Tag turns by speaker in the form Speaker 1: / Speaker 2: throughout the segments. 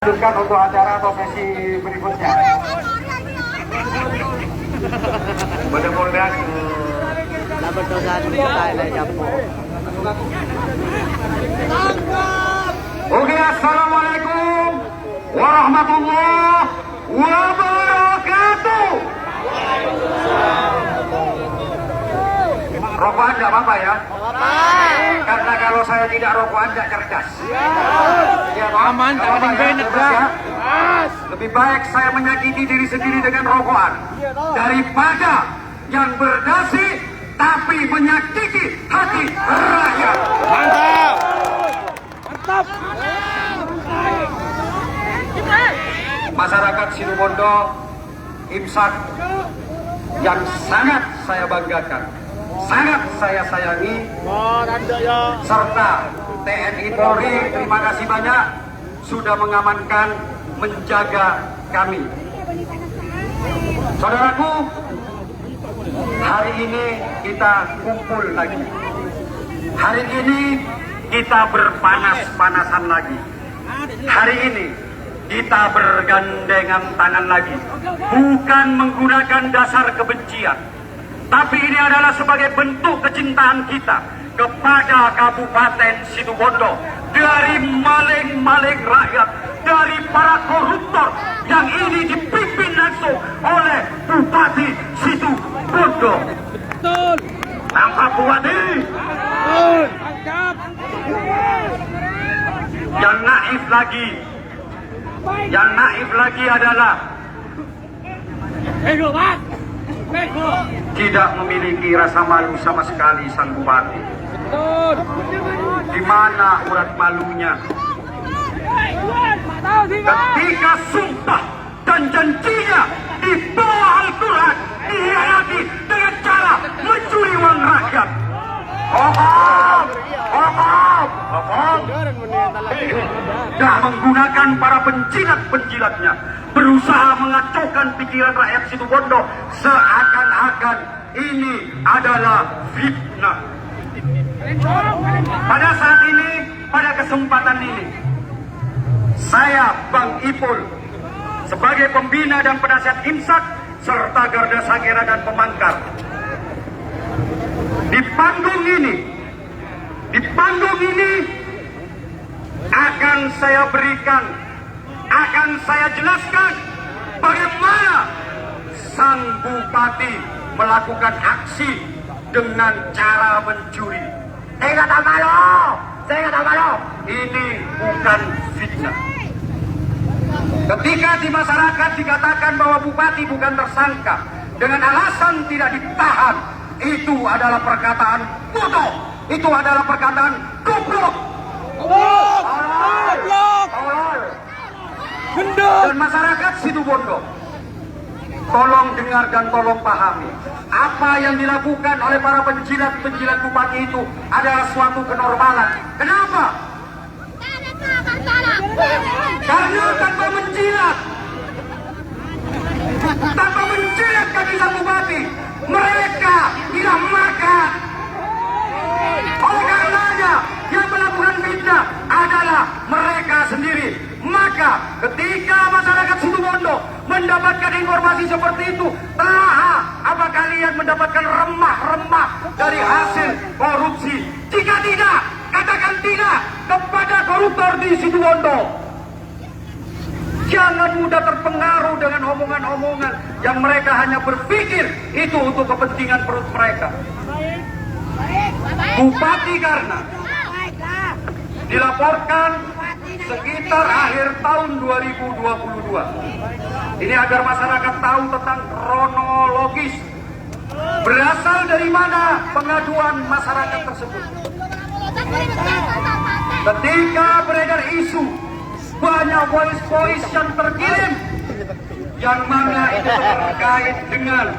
Speaker 1: Lanjutkan untuk acara atau sesi berikutnya. Mudah-mudahan Oke, assalamualaikum warahmatullahi wabarakatuh. Rokokan nggak apa-apa ya? Karena kalau saya tidak rokokan nggak cerdas. Ya, aman, ya. Lebih baik saya menyakiti diri sendiri dengan rokokan daripada yang berdasi tapi menyakiti hati rakyat. Mantap. Mantap. Masyarakat Situbondo, Imsak yang sangat saya banggakan, sangat saya sayangi, serta TNI Polri, terima kasih banyak sudah mengamankan, menjaga kami. Saudaraku, hari ini kita kumpul lagi. Hari ini kita berpanas-panasan lagi. Hari ini kita bergandengan tangan lagi. Bukan menggunakan dasar kebencian, tapi ini adalah sebagai bentuk kecintaan kita kepada Kabupaten Situbondo dari maling-maling rakyat, dari para koruptor yang ini dipimpin langsung oleh Bupati Situbondo. Betul. Nampak Bupati? Betul. Yang naif lagi adalah tidak memiliki rasa malu sama sekali sang bupati. Di mana urat malunya? Ketika sumpah dan janjinya di bawah Al-Quran dihianati dengan cara mencuri uang rakyat. Dan menggunakan para penjilat-penjilatnya berusaha mengacaukan pikiran rakyat Situbondo seakan-akan ini adalah fitnah. Pada saat ini, pada kesempatan ini, saya Bang Ipul sebagai pembina dan penasihat Imsak serta Garda Sakera dan Pemangkar di panggung ini akan saya berikan, akan saya jelaskan bagaimana sang bupati melakukan aksi dengan cara mencuri. Saya nggak tahu malu. Ini bukan fitnah. Ketika di masyarakat dikatakan bahwa bupati bukan tersangka dengan alasan tidak ditahan, itu adalah perkataan bodoh. Itu adalah perkataan goblok. Dan masyarakat Situbondo, tolong dengar dan tolong pahami, apa yang dilakukan oleh para penjilat-penjilat bupati itu adalah suatu kenormalan. Kenapa? Karena tanpa menjilat kaki sang bupati, mereka tidak makan. Oleh karenanya, yang melakukan fitnah adalah mereka sendiri. Maka ketika masyarakat Situbondo mendapatkan informasi seperti itu, apa kalian mendapatkan remah-remah dari hasil korupsi? Jika tidak, katakan tidak kepada koruptor di Situbondo. Jangan mudah terpengaruh dengan omongan-omongan yang mereka hanya berpikir itu untuk kepentingan perut mereka. Bupati Karna dilaporkan sekitar akhir tahun 2022. Ini agar masyarakat tahu tentang kronologis berasal dari mana pengaduan masyarakat tersebut. Ketika beredar isu banyak voice yang terkirim yang mana itu terkait dengan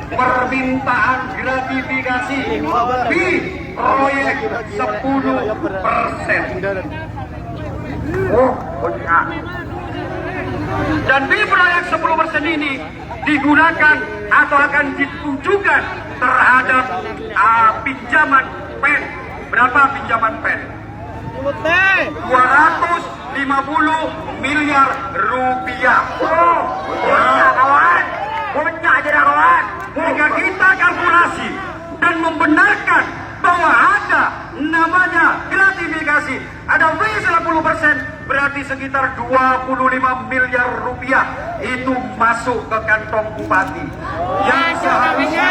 Speaker 1: permintaan gratifikasi di proyek 10%. Dan di proyek 10% ini digunakan atau akan ditujukan terhadap pinjaman PEN. Berapa pinjaman PEN? 250 50 miliar rupiah.
Speaker 2: Ya kawan, punya aja dah kawan.
Speaker 1: Jika kita kalkulasi dan membenarkan bahwa ada namanya gratifikasi, ada W 10%, berarti sekitar 25 miliar rupiah itu masuk ke kantong bupati yang seharusnya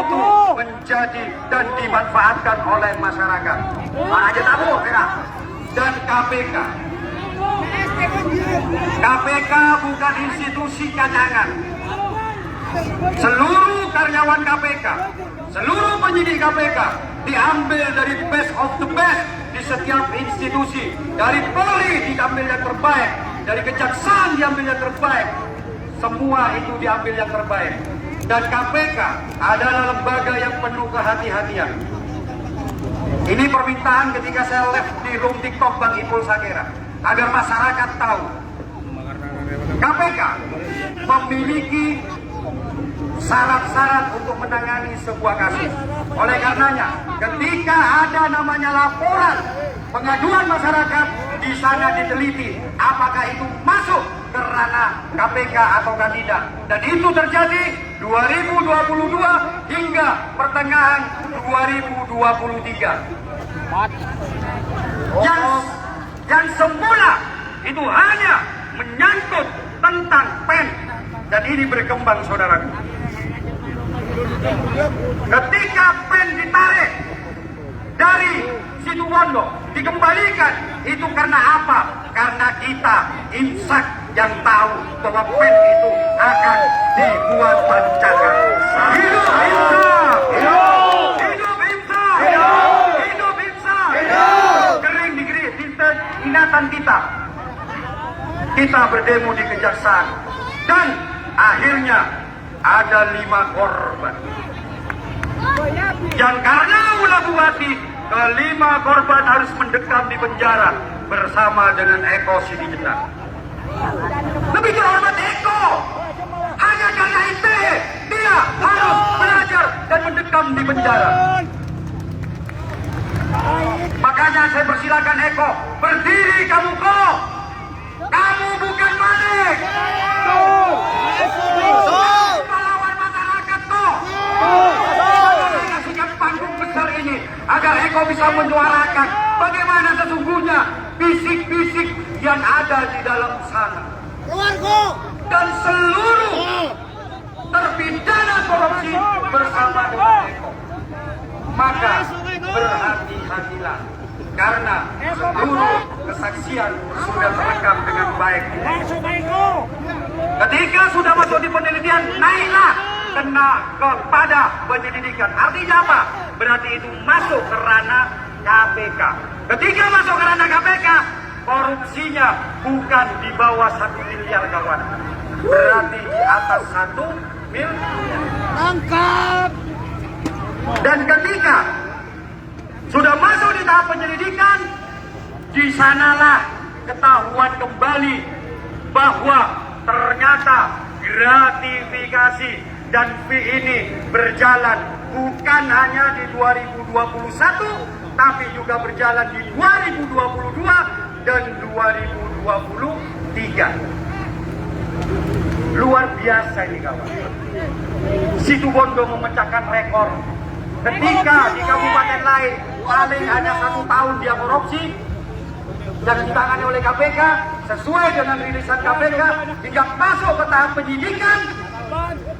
Speaker 1: itu menjadi dan dimanfaatkan oleh masyarakat.
Speaker 2: Mana aja tabu, kira.
Speaker 1: Dan KPK bukan institusi cadangan. Seluruh karyawan KPK, seluruh penyidik KPK diambil dari best of the best di setiap institusi. Dari Polri diambil yang terbaik, dari Kejaksaan diambil yang terbaik. Semua itu diambil yang terbaik. Dan KPK adalah lembaga yang penuh kehati-hatian. Ini permintaan ketika saya live di room TikTok Bang Ipul Sakera, agar masyarakat tahu KPK memiliki syarat-syarat untuk menangani sebuah kasus. Oleh karenanya, ketika ada namanya laporan pengaduan masyarakat, di sana diteliti apakah itu masuk ke ranah KPK atau tidak. Dan itu terjadi 2022 hingga pertengahan 2023. Yang semula itu hanya menyangkut tentang PEN, dan ini berkembang, saudaraku. Ketika PEN ditarik dari Situbondo, dikembalikan, itu karena apa? Karena kita imsak yang tahu bahwa PEN itu akan dibuat pancakan. Hidup imsak! Hidup imsak! Hidup imsak! Kering di ingatan kita. Kita berdemo di Kejaksaan, dan akhirnya ada 5 korban. Yang karena ulah bupati, ke-5 korban harus mendekam di penjara bersama dengan Eko Sidijenar. Lebih terhormat Eko, hanya karena itu dia harus belajar dan mendekam di penjara. Makanya saya persilakan Eko, berdiri kamu kok. Kamu bukan maling. Pahlawan masyarakat kok. Saya kasihkan panggung besar ini agar Eko bisa menyuarakan bagaimana sesungguhnya bisik-bisik yang ada di dalam sana. Dan seluruh terpidana korupsi bersama dengan Eko. Maka berhati-hatilah, karena seluruh kesaksian sudah terekam dengan baik. Ketika sudah masuk di penelitian, naiklah kepada penyelidikan. Artinya apa? Berarti itu masuk ke ranah KPK. Ketika masuk ke ranah KPK, korupsinya bukan di bawah 1 miliar, kawan. Berarti di atas 1 miliar.
Speaker 2: Angkat.
Speaker 1: Dan ketika sudah masuk di tahap penyelidikan, di sanalah ketahuan kembali bahwa ternyata gratifikasi dan fee ini berjalan bukan hanya di 2021, tapi juga berjalan di 2022 dan 2023. Luar biasa ini, kawan. Situbondo memecahkan rekor. Ketika di kabupaten lain paling hanya 1 tahun dia korupsi, yang ditangani oleh KPK sesuai dengan rilisan KPK hingga masuk ke tahap penyidikan,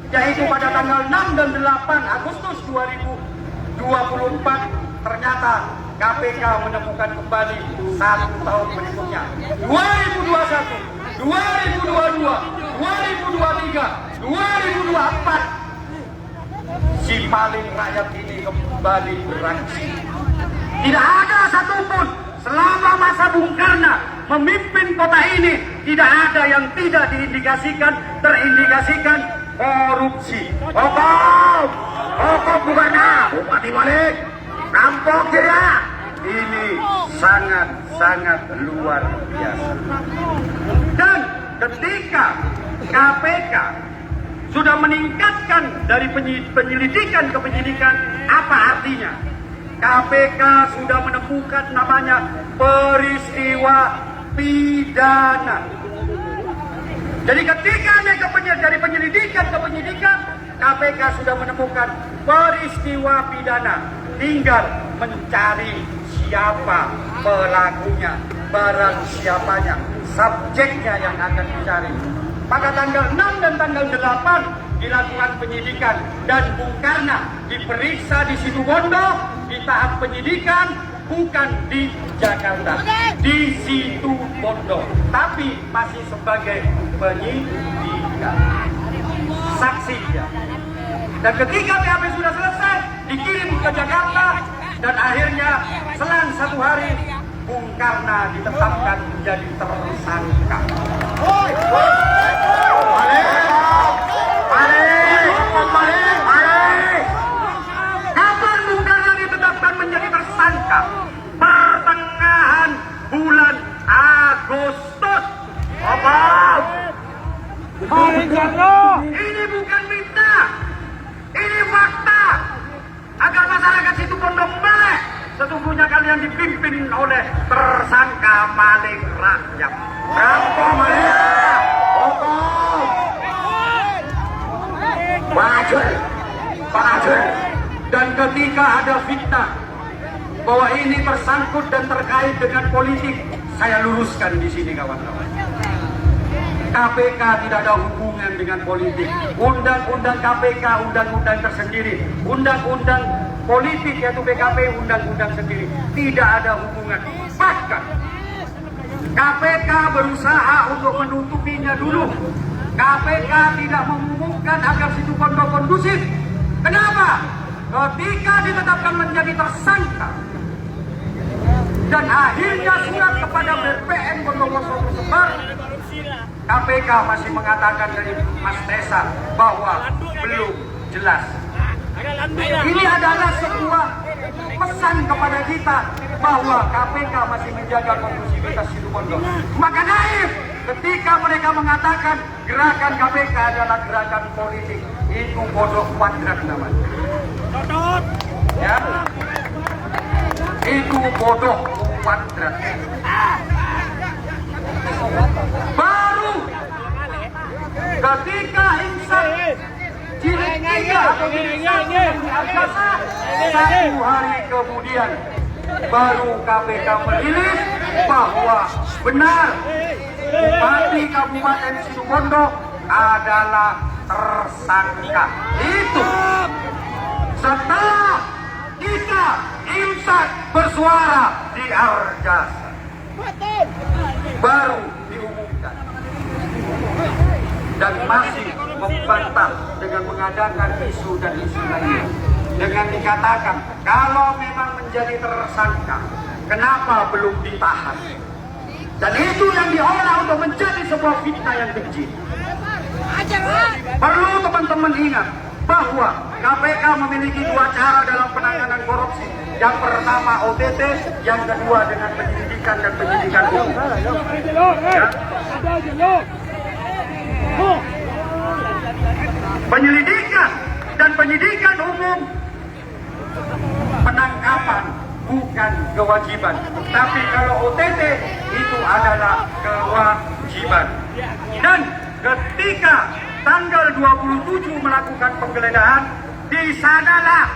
Speaker 1: yaitu pada tanggal 6 dan 8 Agustus 2024, ternyata KPK menemukan kembali 1 tahun berikutnya, 2021, 2022, 2023, 2024. Si maling rakyat ini kembali beraksi. Tidak ada satupun selama masa Bung Karno memimpin kota ini, tidak ada yang tidak terindikasikan korupsi. Pokok gubernur, bupati balik, rampok tidak. Ini sangat luar biasa. Dan ketika KPK sudah meningkatkan dari penyelidikan ke penyidikan, apa artinya? KPK sudah menemukan namanya peristiwa pidana. Jadi ketika dari penyelidikan ke penyidikan, KPK sudah menemukan peristiwa pidana. Tinggal mencari siapa pelakunya, barang siapanya, subjeknya yang akan dicari. Maka tanggal 6 dan tanggal 8 dilakukan penyidikan dan Bung Karna diperiksa di Situbondo di tahap penyidikan, bukan di Jakarta, di Situbondo, tapi masih sebagai penyidikan, saksi dia. Dan ketika BAP sudah selesai, dikirim ke Jakarta, dan akhirnya selang 1 hari Bung Karna ditetapkan menjadi tersangka. Kapan Bung Karna ditetapkan menjadi tersangka? Pertengahan bulan Agustus. Ini bukan minta, ini fakta. Agar masyarakat Situbondo melek, sesungguhnya kalian dipimpin oleh tersangka maling rakyat. Rampok maling. Pak Ajun. Dan ketika ada fitnah bahwa ini tersangkut dan terkait dengan politik, saya luruskan di sini kawan-kawan. KPK tidak ada hubungan dengan politik. Undang-undang KPK, undang-undang tersendiri. Undang-undang politik yaitu PKP, undang-undang sendiri. Tidak ada hubungan. Bahkan KPK berusaha untuk menutupinya dulu. KPK tidak mengumumkan agar Situbondo kondusif. Kenapa? Ketika ditetapkan menjadi tersangka dan akhirnya surat kepada BPN Bondowoso tersebar, KPK masih mengatakan dari Mas Tesa bahwa belum jelas. Ini adalah sebuah pesan kepada kita bahwa KPK masih menjaga kondusivitas Situbondo. Maka naif ketika mereka mengatakan gerakan KPK adalah gerakan politik. Itu bodoh kuadrat namanya. Ya, itu bodoh kuadrat. Baru ketika insan jilid 3 atau jilid 1 satu hari kemudian baru KPK merilis bahwa benar Bupati Kabupaten Situbondo adalah tersangka. Itu setelah kita insan bersuara di Arjasa baru diumumkan, dan masih membantah dengan mengadakan isu dan isu lainnya dengan dikatakan kalau memang menjadi tersangka kenapa belum ditahan, dan itu yang diolah untuk menjadi sebuah fitnah yang keji. Perlu teman-teman ingat bahwa KPK memiliki 2 cara dalam penanganan korupsi. Yang pertama OTT, yang kedua dengan penyelidikan dan penyidikan umum. Ya. Penyelidikan dan penyidikan umum, penangkapan bukan kewajiban. Tapi kalau OTT itu adalah kewajiban. Dan ketika tanggal 27 melakukan penggeledahan, di sanalah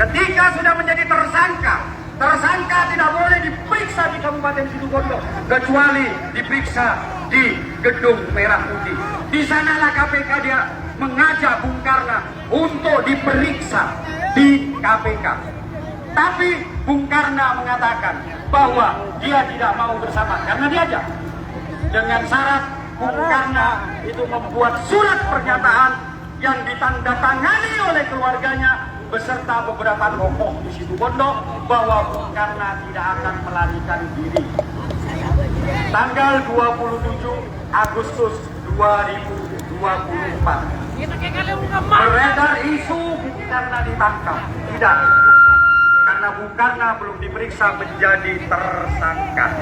Speaker 1: ketika sudah menjadi tersangka tidak boleh diperiksa di Kabupaten Situbondo kecuali diperiksa di Gedung Merah Putih. Di sanalah KPK dia mengajak Bung Karna untuk diperiksa di KPK. Tapi Bung Karna mengatakan bahwa dia tidak mau bersama karena diajak. Dengan syarat Bung Karna itu membuat surat pernyataan yang ditandatangani oleh keluarganya beserta beberapa tokoh di Situbondo bahwa Bung Karna tidak akan melarikan diri. Tanggal 27 Agustus 2024 beredar isu Bung Karna ditangkap. Tidak, karena Bung Karna belum diperiksa menjadi tersangka.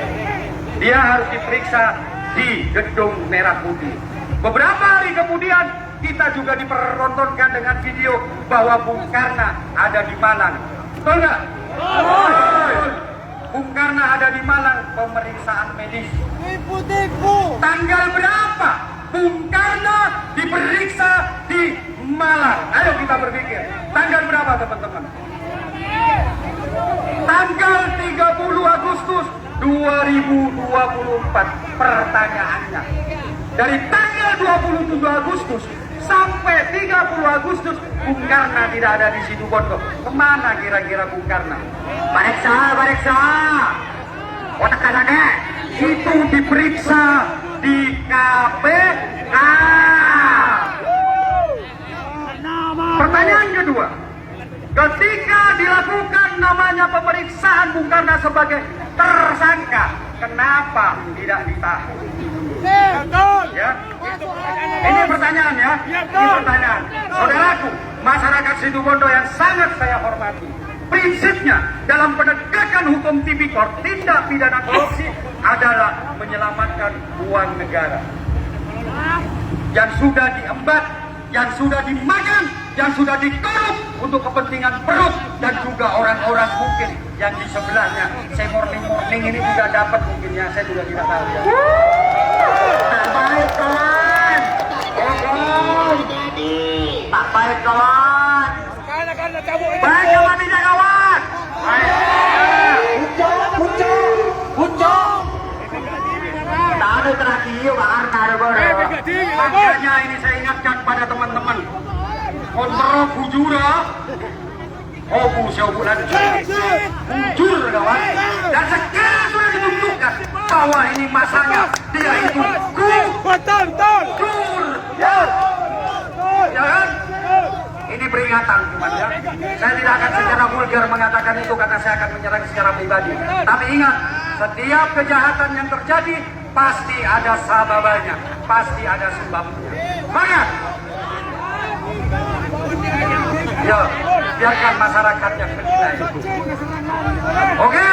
Speaker 1: Dia harus diperiksa di Gedung Merah Putih. Beberapa hari kemudian kita juga dipertontonkan dengan video bahwa Bung Karna ada di Malang. Betul nggak? Bung Karno ada di Malang pemeriksaan medis.
Speaker 3: Tipu-tipu.
Speaker 1: Tanggal berapa Bung Karno diperiksa di Malang? Ayo kita berpikir. Tanggal berapa teman-teman? Tanggal 30 Agustus 2024. Pertanyaannya, dari tanggal 27 Agustus sampai 30 Agustus Bung Karno tidak ada di Situbondo. Kemana kira-kira Bung Karno?
Speaker 2: Bariksa. Otak kanannya.
Speaker 1: Itu diperiksa di KPK. Pertanyaan kedua, ketika dilakukan namanya pemeriksaan Bung Karno sebagai tersangka, kenapa tidak ditahan? Ya, ini pertanyaan ya. Ini pertanyaan. Saudaraku, masyarakat Situbondo yang sangat saya hormati. Prinsipnya dalam penegakan hukum tipikor tindak pidana korupsi adalah menyelamatkan uang negara yang sudah diembat, yang sudah dimakan, yang sudah dikorup untuk kepentingan perut dan juga orang-orang mungkin yang di sebelahnya. Saya morning ini juga dapat mungkin ya, saya juga tidak tahu ya.
Speaker 2: Baik kawan. Tak baik kawan. Baik kawan tidak kawan. Tak ada terakhir
Speaker 1: Makanya ini saya ingatkan pada teman-teman. Kontrol bujura. Siapa lagi? Bujur kawan. Dan sekarang sudah ditunjukkan bahwa ini masanya dia itu gur. Ya kan? Ini peringatan teman ya. Saya tidak akan secara vulgar mengatakan itu karena saya akan menyerang secara pribadi. Tapi ingat, setiap kejahatan yang terjadi pasti ada sababannya, pasti ada sebabnya. Semangat! Ya, biarkan masyarakat yang menilai. Oke?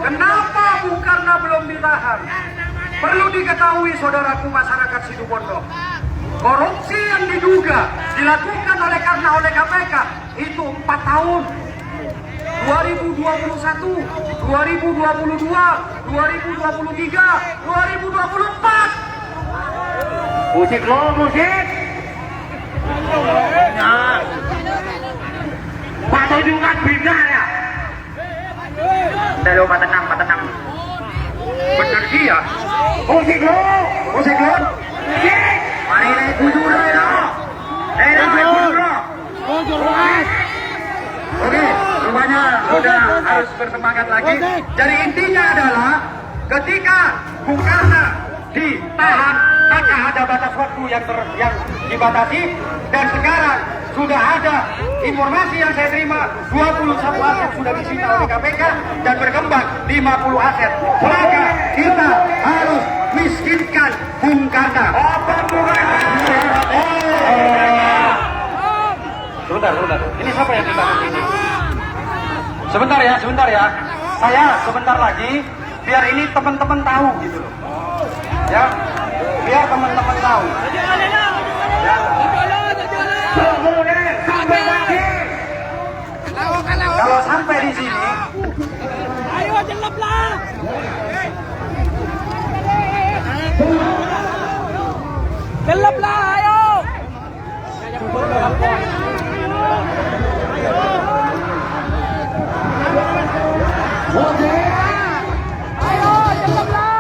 Speaker 1: Kenapa Bung Karno belum ditahan? Perlu diketahui saudaraku masyarakat Situbondo, korupsi yang diduga dilakukan oleh KPK itu 4 tahun. 2021, 2022, 2023, 2024.
Speaker 2: musik. Nah, patujungan bina ya. Dari Pak Tenang.
Speaker 1: Bener dia.
Speaker 2: Musik lo. Mari naik bujur lo.
Speaker 1: Oke, rupanya sudah harus bersemangat lagi. Jadi intinya adalah ketika Bung Karno ditahan, maka ada batas waktu yang dibatasi, dan sekarang sudah ada informasi yang saya terima 21 aset sudah disita oleh KPK dan berkembang 50 aset. Maka kita harus miskinkan Bung Karno. Sebentar. Ini siapa yang ditangkap ini? Sebentar ya. Saya sebentar lagi biar ini teman-teman tahu gitu loh. Ya, biar teman-teman tahu. Ya. Kalau sampai di sini,
Speaker 3: Ayo jelaplah. Jelaplah, ayo. Ayo jelaplah.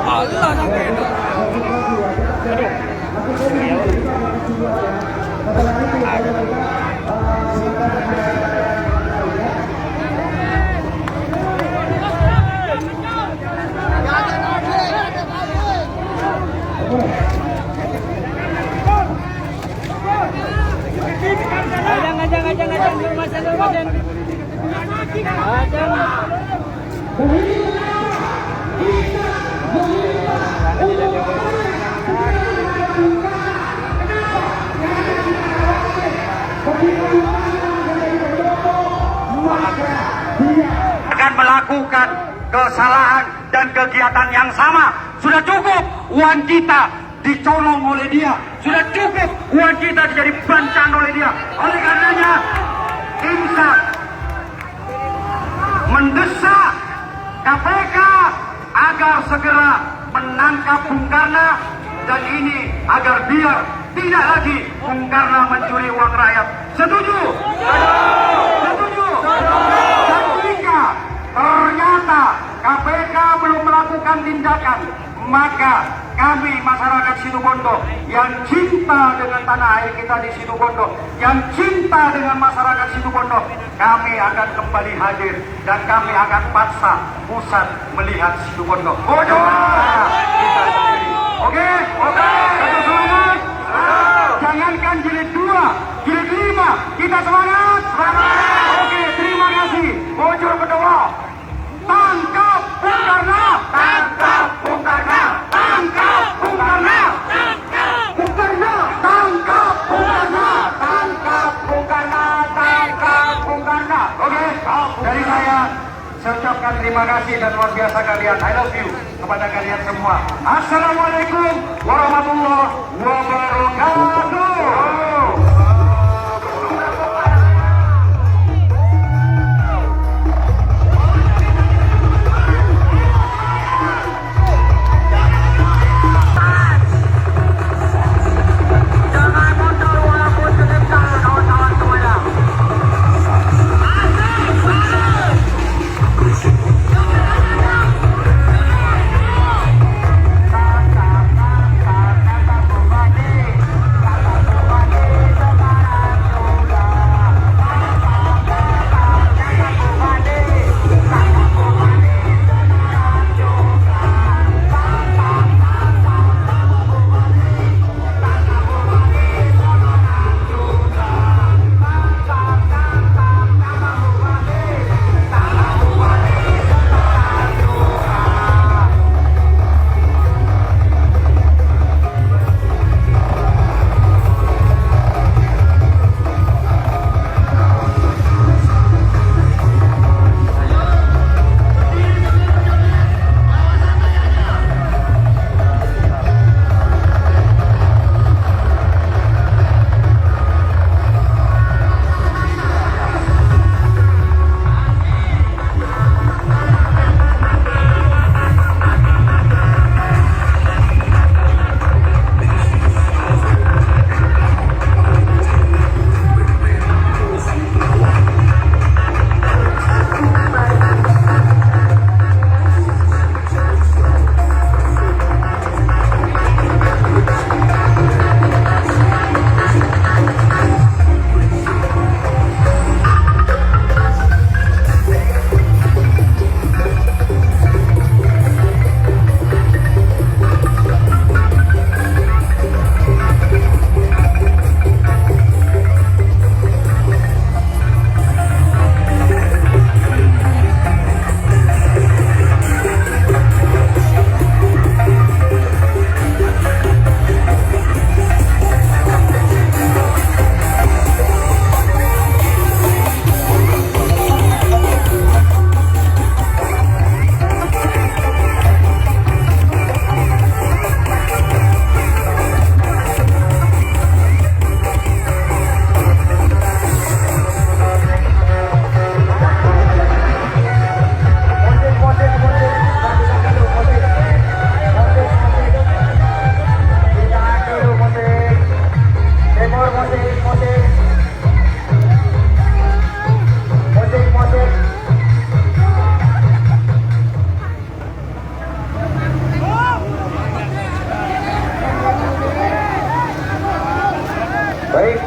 Speaker 3: Allah nak. Ajang.
Speaker 1: akan melakukan kesalahan dan kegiatan yang sama. Sudah cukup uang kita dicolong oleh dia. Sudah cukup uang kita jadi bencana oleh dia. Oleh karenanya, IMSAK mendesak KPK agar segera menangkap Bung Karno, dan ini agar biar tidak lagi Bung Karno mencuri uang rakyat. Setuju? Setuju? Dan jika ternyata KPK belum melakukan tindakan, maka kami masyarakat Situbondo yang cinta dengan tanah air kita di Situbondo, yang cinta dengan masyarakat Situbondo, kami akan kembali hadir dan kami akan paksa pusat melihat Situbondo. Kita sendiri. Oke? Satu semangat. Jangankan jilid 2, jilid 5, kita semangat. Oke, terima kasih. Bojor kedua. Tangkap Bung Karno! Tangkap Bung Karno! Tangkap Bung Karno! Bung Karno! Tangkap Bung Karno! Tangkap Bung Karno! Tangkap Bung Karno! Oke, dari saya ucapkan terima kasih dan luar biasa kalian. I love you kepada kalian semua. Assalamualaikum warahmatullahi wabarakatuh.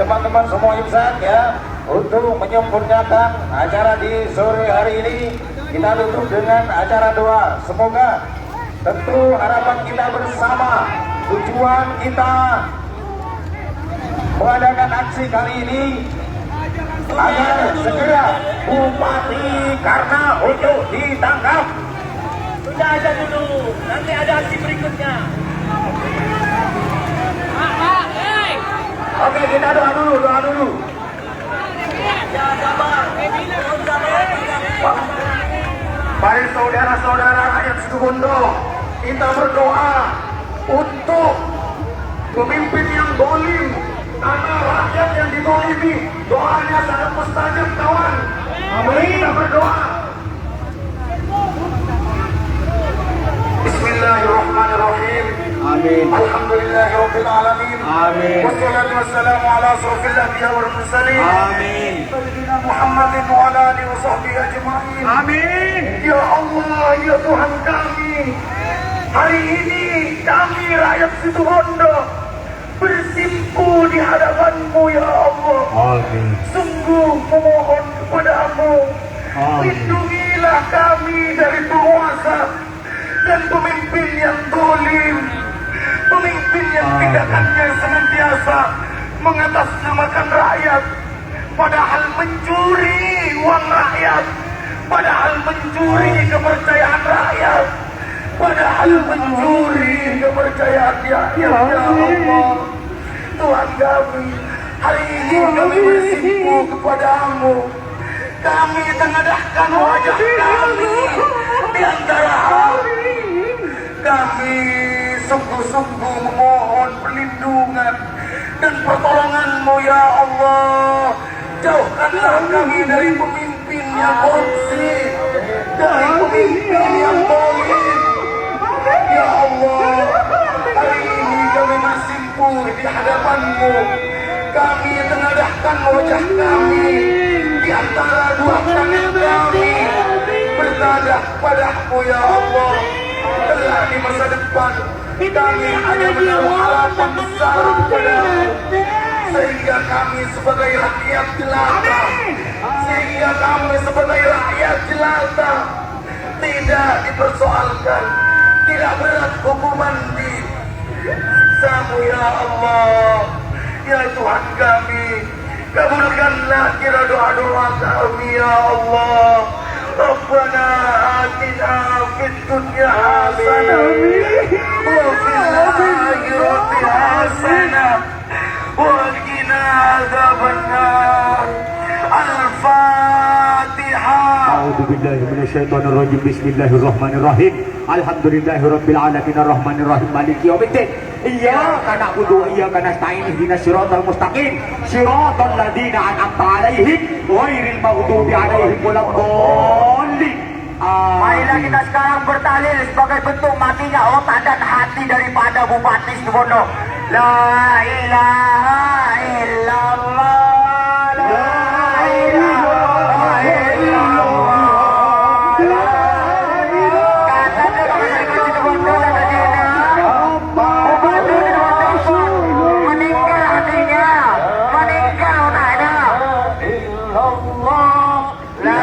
Speaker 1: teman-teman semua IMSAK ya, untuk menyempurnakan acara di sore hari ini kita tutup dengan acara doa. Semoga tentu harapan kita bersama, tujuan kita mengadakan aksi kali ini agar segera Bupati Karno untuk ditangkap.
Speaker 2: Sudah aja dulu, nanti ada aksi berikutnya.
Speaker 1: Oke, kita doa dulu.
Speaker 2: Ya, sabar.
Speaker 1: Mari saudara-saudara rakyat Situbondo, kita berdoa untuk doanya sangat mustajab kawan. Mari kita berdoa. Bismillahirrahmanirrahim.
Speaker 2: Amin.
Speaker 1: Alhamdulillahirabbil alamin.
Speaker 2: Amin.
Speaker 1: Wassalatu wassalamu ala asrofil anbiya wal mursalin.
Speaker 2: Amin.
Speaker 1: Sayyidina Muhammadin wa ala alihi wa sahbihi ajma'in.
Speaker 2: Amin.
Speaker 1: Ya Allah, ya Tuhan kami, hari ini kami rakyat Situbondo bersimpu di hadapan-Mu ya Allah.
Speaker 2: Amin.
Speaker 1: Sungguh memohon kepadamu,
Speaker 2: Amin.
Speaker 1: lindungilah kami dari penguasa dan pemimpin yang zalim, pemimpin yang tindakannya senantiasa mengatasnamakan rakyat, padahal mencuri uang rakyat, padahal mencuri kepercayaan rakyat, padahal mencuri kepercayaan rakyat. Ya Allah, Tuhan kami, hari ini kami bersimpu kepadamu. Kami tengadahkan wajah kami di antara hari. Kami sungguh-sungguh memohon perlindungan dan pertolongan-Mu ya Allah. Jauhkanlah kami dari pemimpin yang korupsi, dari pemimpin yang zalim. Ya Allah, hari ini kami bersimpu di hadapan-Mu. Kami tengadahkan wajah kami di antara dua tangan kami, bertadah padamu ya Allah. Telah di masa depan kami hanya menaruh harapan besar kepadamu, sehingga kami sebagai rakyat jelata, sehingga kami sebagai rakyat jelata tidak dipersoalkan, tidak berat hukuman di Samu ya Allah. Ya Tuhan kami, kabulkanlah kira doa-doa kami ya Allah. Rabbana atina fid dunya hasanah wa fil akhirati hasanah wa qina adzabannar. Al-Fatihah.
Speaker 2: A'udzu billahi minasyaitonir rajim. Bismillahirrahmanirrahim. Alhamdulillahirabbil alamin arrahmanir rahim maliki yaumiddin. Iyyaka na'budu wa iyyaka nasta'in ihdinas siratal mustaqim siratal ladzina an'amta 'alaihim ghairil maghdubi 'alaihim waladdallin.
Speaker 4: Marilah kita sekarang bertahlil sebagai bentuk matinya otak dan hati daripada Bupati Situbondo. La ilaha illallah, la ilaha illallah, kata masyarakat Situbondo dan Rajina, Bupati Situbondo meninggal hatinya, meninggal otaknya. Illallah, la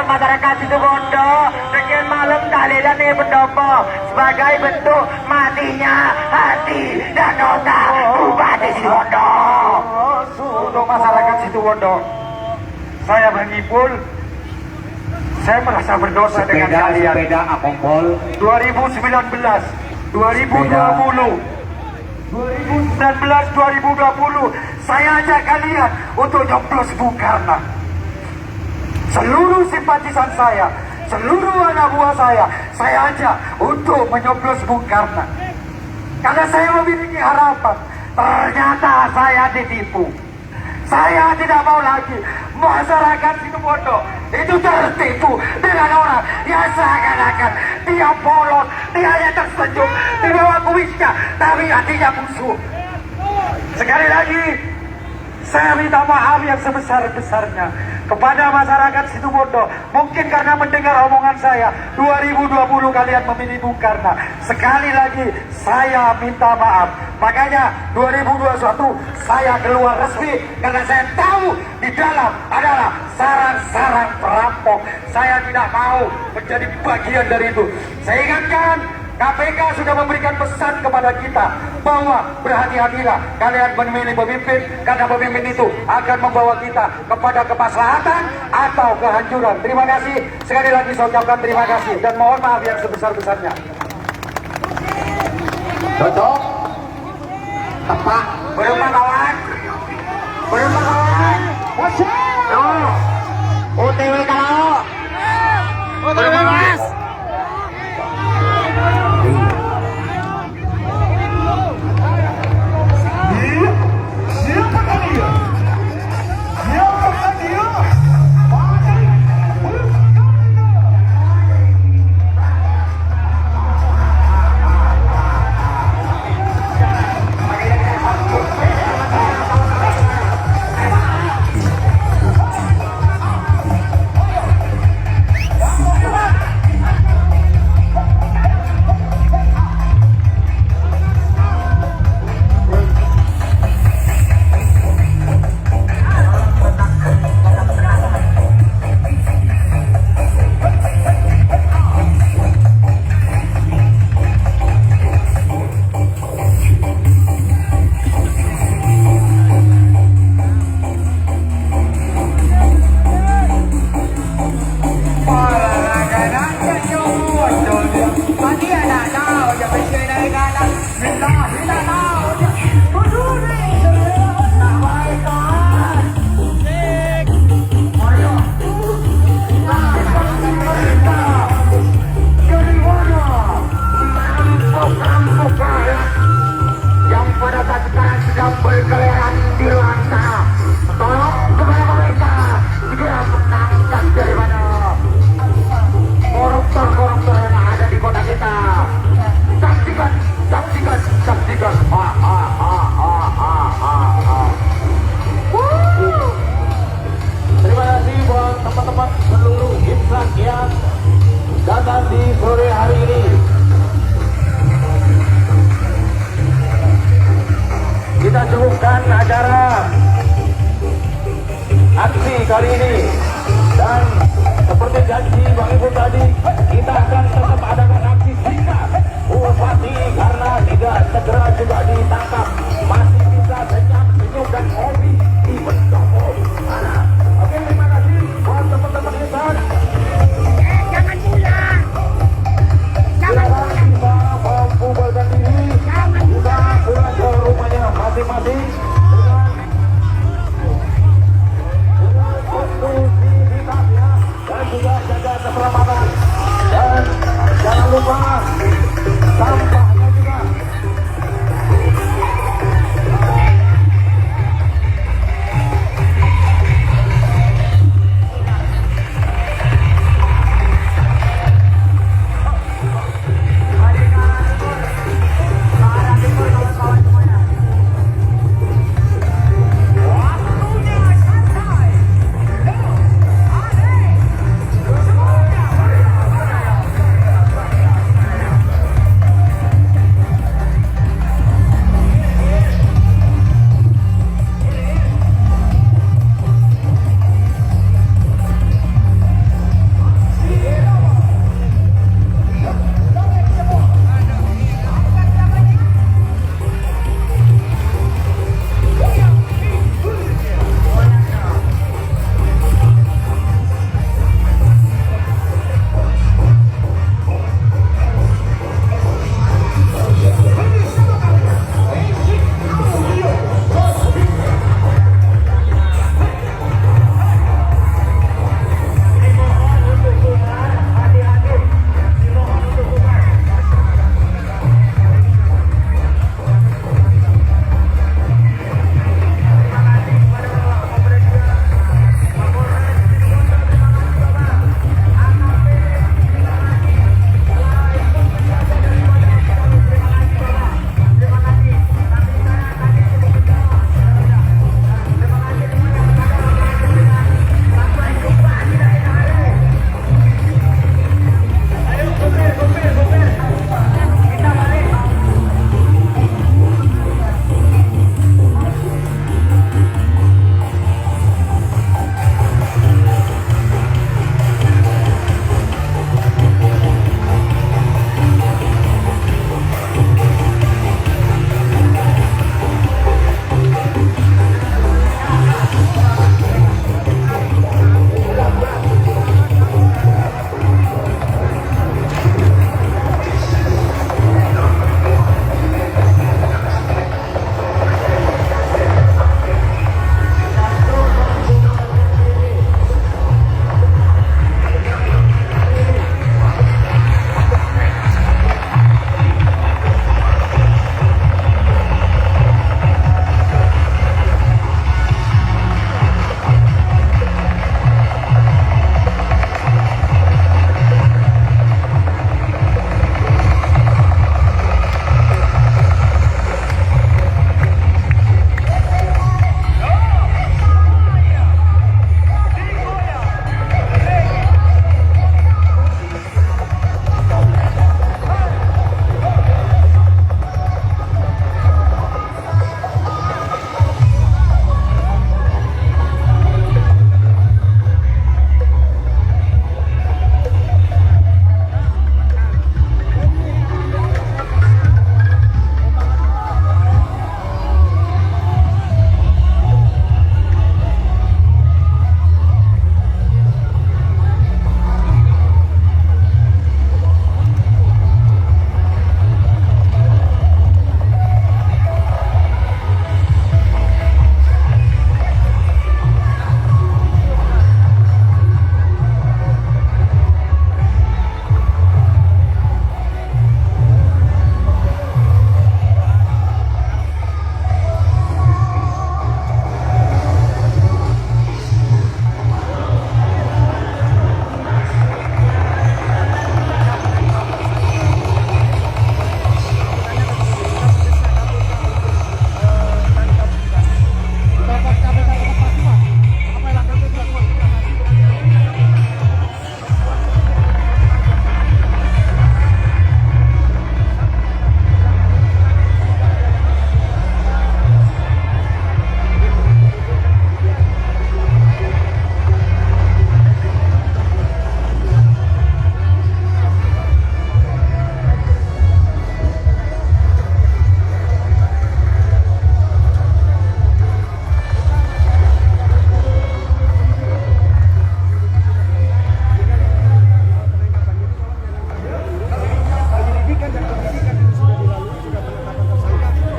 Speaker 4: masyarakat Situbondo sekian malam tahlilan nih pendopo sebagai bentuk matinya hati dan otak Bupati Situbondo.
Speaker 1: Untuk masyarakat Situbondo, saya berhibur, saya merasa berdosa dengan kalian.
Speaker 2: Sepeda akongkol
Speaker 1: 2019, 2020, 2019, 2020, saya ajak kalian untuk nyoblos Bung Karno. Seluruh simpatisan saya, seluruh anak buah saya ajak untuk menyoblos Bung Karno. Karena saya memiliki harapan, ternyata saya ditipu. Saya tidak mau lagi masyarakat Situbondo itu tertipu dengan orang yang seakan-akan dia polos, dia hanya tersenyum di bawah kumisnya, tapi hatinya musuh. Sekali lagi, saya minta maaf yang sebesar-besarnya kepada masyarakat Situbondo. Mungkin karena mendengar omongan saya 2020 kalian memilih Bung Karno. Sekali lagi saya minta maaf. Makanya 2021 saya keluar resmi karena saya tahu di dalam adalah sarang-sarang perampok. Saya tidak mau menjadi bagian dari itu. Saya ingatkan KPK sudah memberikan pesan kepada kita bahwa berhati-hatilah kalian memilih pemimpin, karena pemimpin itu akan membawa kita kepada kemaslahatan atau kehancuran. Terima kasih. Sekali lagi saya ucapkan terima kasih dan mohon maaf yang sebesar-besarnya.
Speaker 2: Cocok. Tepat.
Speaker 1: Berapa kawan? Berapa kawan?
Speaker 2: Masuk. OTW kalau.
Speaker 3: OTW mas.
Speaker 2: Siapakah dia? Siapakah dia?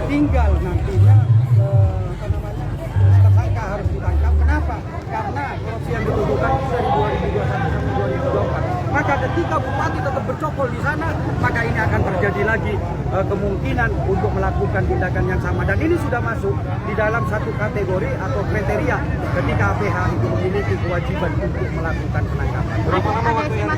Speaker 5: tinggal nantinya tersangka harus ditangkap. Kenapa? Karena korupsi yang dituduhkan itu dari 2021 sampai 2024. Maka ketika bupati tetap bercokol di sana, maka ini akan terjadi lagi kemungkinan untuk melakukan tindakan yang sama. Dan ini sudah masuk di dalam satu kategori atau kriteria ketika APH itu memiliki kewajiban untuk melakukan penangkapan.
Speaker 3: Berapa lama waktu yang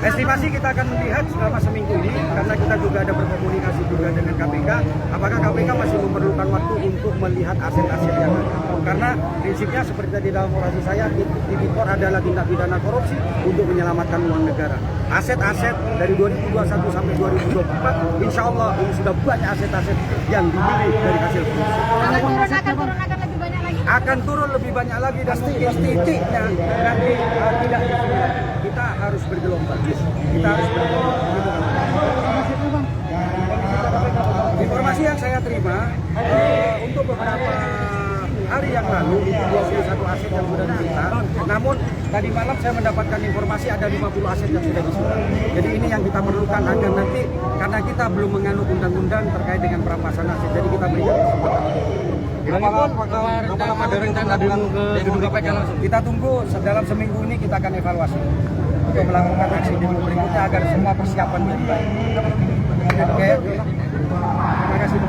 Speaker 5: Estimasi kita akan melihat selama seminggu ini, karena kita juga ada berkomunikasi juga dengan KPK. Apakah KPK masih memerlukan waktu untuk melihat aset-aset yang ada? Karena prinsipnya seperti tadi dalam orasi saya, Tipikor adalah tindak pidana korupsi untuk menyelamatkan uang negara. Aset-aset dari 2021 sampai 2024, insya Allah ini sudah banyak aset-aset yang dimiliki dari hasil korupsi. Akan turun lebih banyak lagi dan mungkin titiknya nanti tidak di sini lagi. Kita harus bergelombang. Kita harus bergelombang. Informasi yang saya terima untuk beberapa hari yang lalu itu 21 aset yang sudah disita. Namun tadi malam saya mendapatkan informasi ada 50 aset yang sudah disita. Jadi ini yang kita perlukan agar nanti, karena kita belum menganut undang-undang terkait dengan perampasan aset. Jadi kita berikan kesempatan.
Speaker 3: berapa lama ada rencana ke gedung KPK langsung?
Speaker 5: Kita tunggu dalam seminggu ini kita akan evaluasi untuk melakukan aksi demo berikutnya agar semua persiapan menjadi baik. Oke, terima kasih.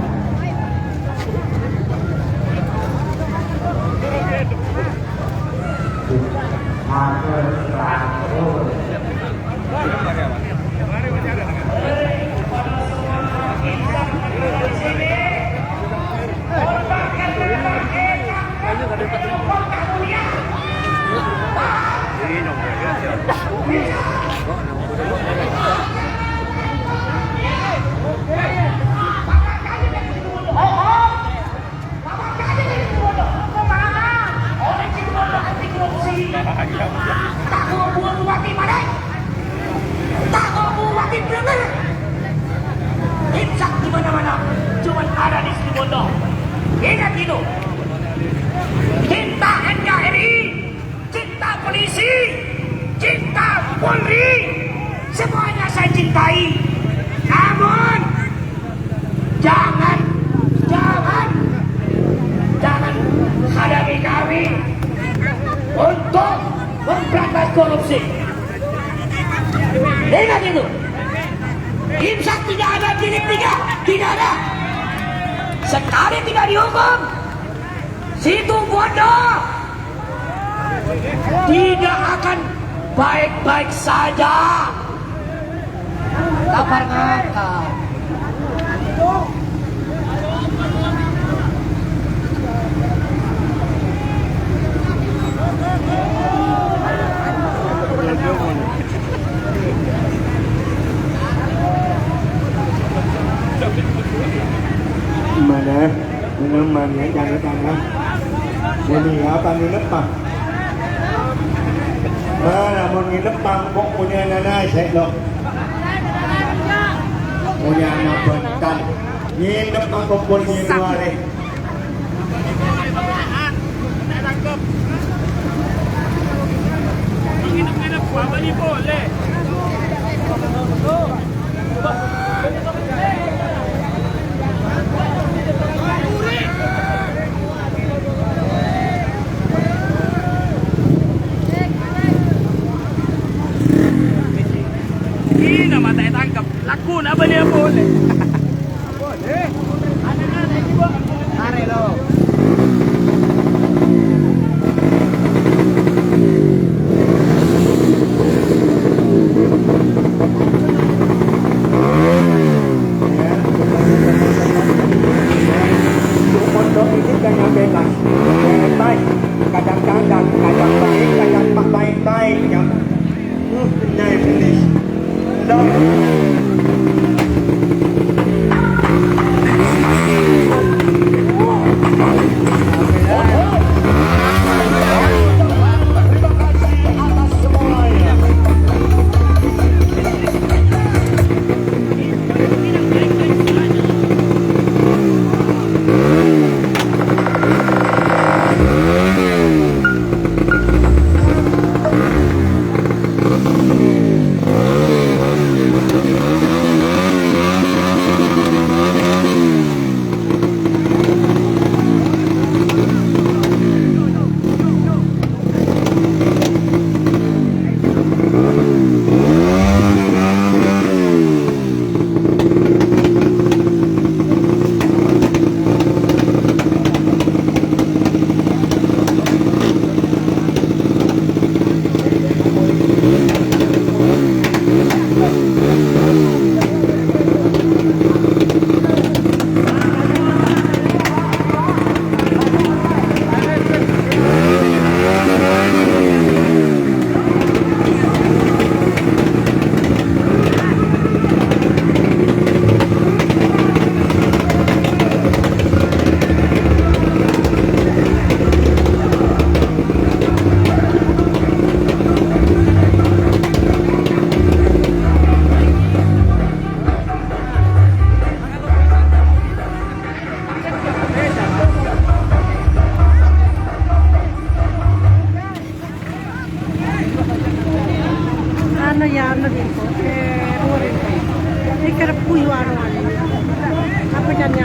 Speaker 4: Imsak di mana-mana, cuman ada di Situbondo. Ingat itu. Cinta NKRI, cinta polisi, cinta Polri, semuanya saya cintai. Namun jangan hadapi kami untuk memberantas korupsi. Ingat itu. Imsak tidak ada jilid 3, tidak ada. Sekali tidak dihukum, Situbondo tidak akan baik-baik saja. Kabar ngakak.
Speaker 6: Mana? Mana jangan. Ini apa ni lepang? Mana mau ni lepang? Kok punya nana saya loh. Punya anak bentan. Ni lepang kumpul ni luar ni.
Speaker 3: Nginep-nginep apa ni boleh? Ini nama tak tangkap. Laku nak apa dia boleh? Boleh. Anak-anak juga. Tarik lo.
Speaker 6: Ya,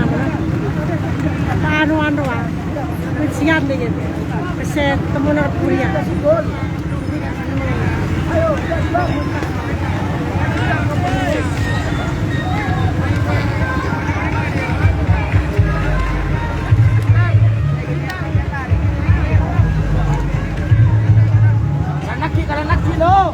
Speaker 7: mana anu siap deh gitu kasi temu na kuya
Speaker 3: Karanaki lo.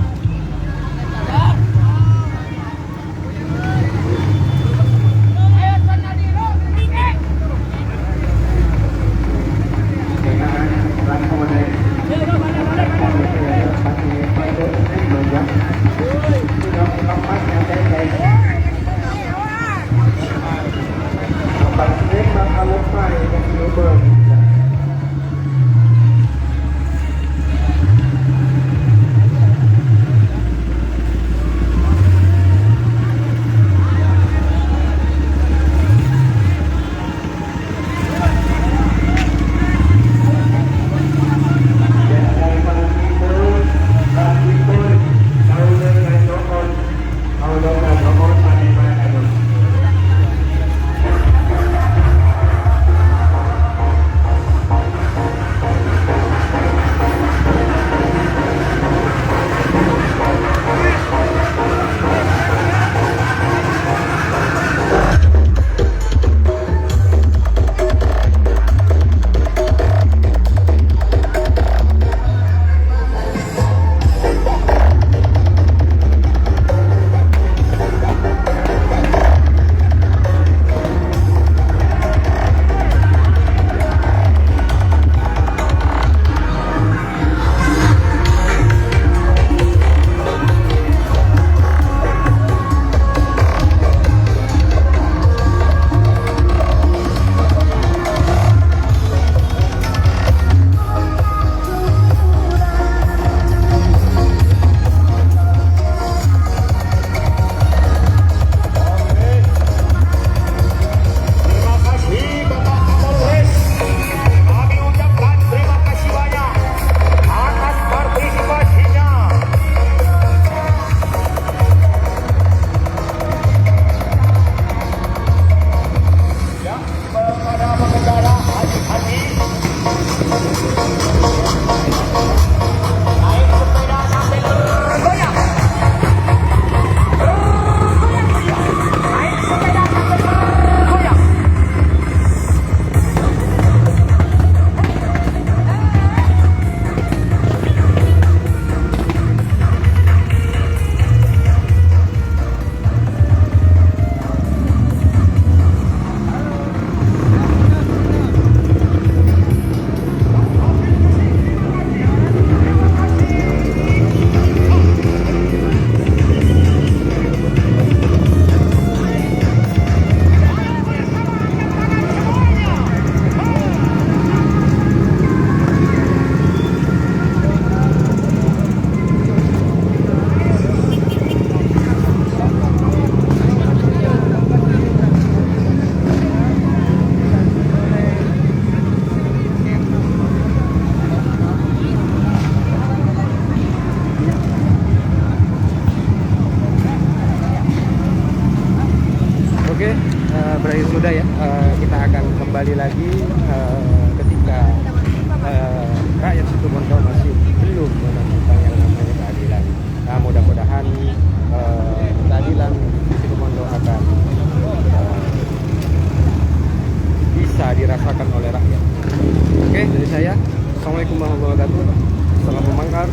Speaker 5: berakhir sudah ya, kita akan kembali lagi ketika rakyat Situbondo masih belum menemukan yang namanya keadilan. Nah, mudah-mudahan keadilan Situbondo akan bisa dirasakan oleh rakyat. Oke, dari saya, Assalamualaikum warahmatullahi wabarakatuh. Selamat memangkar.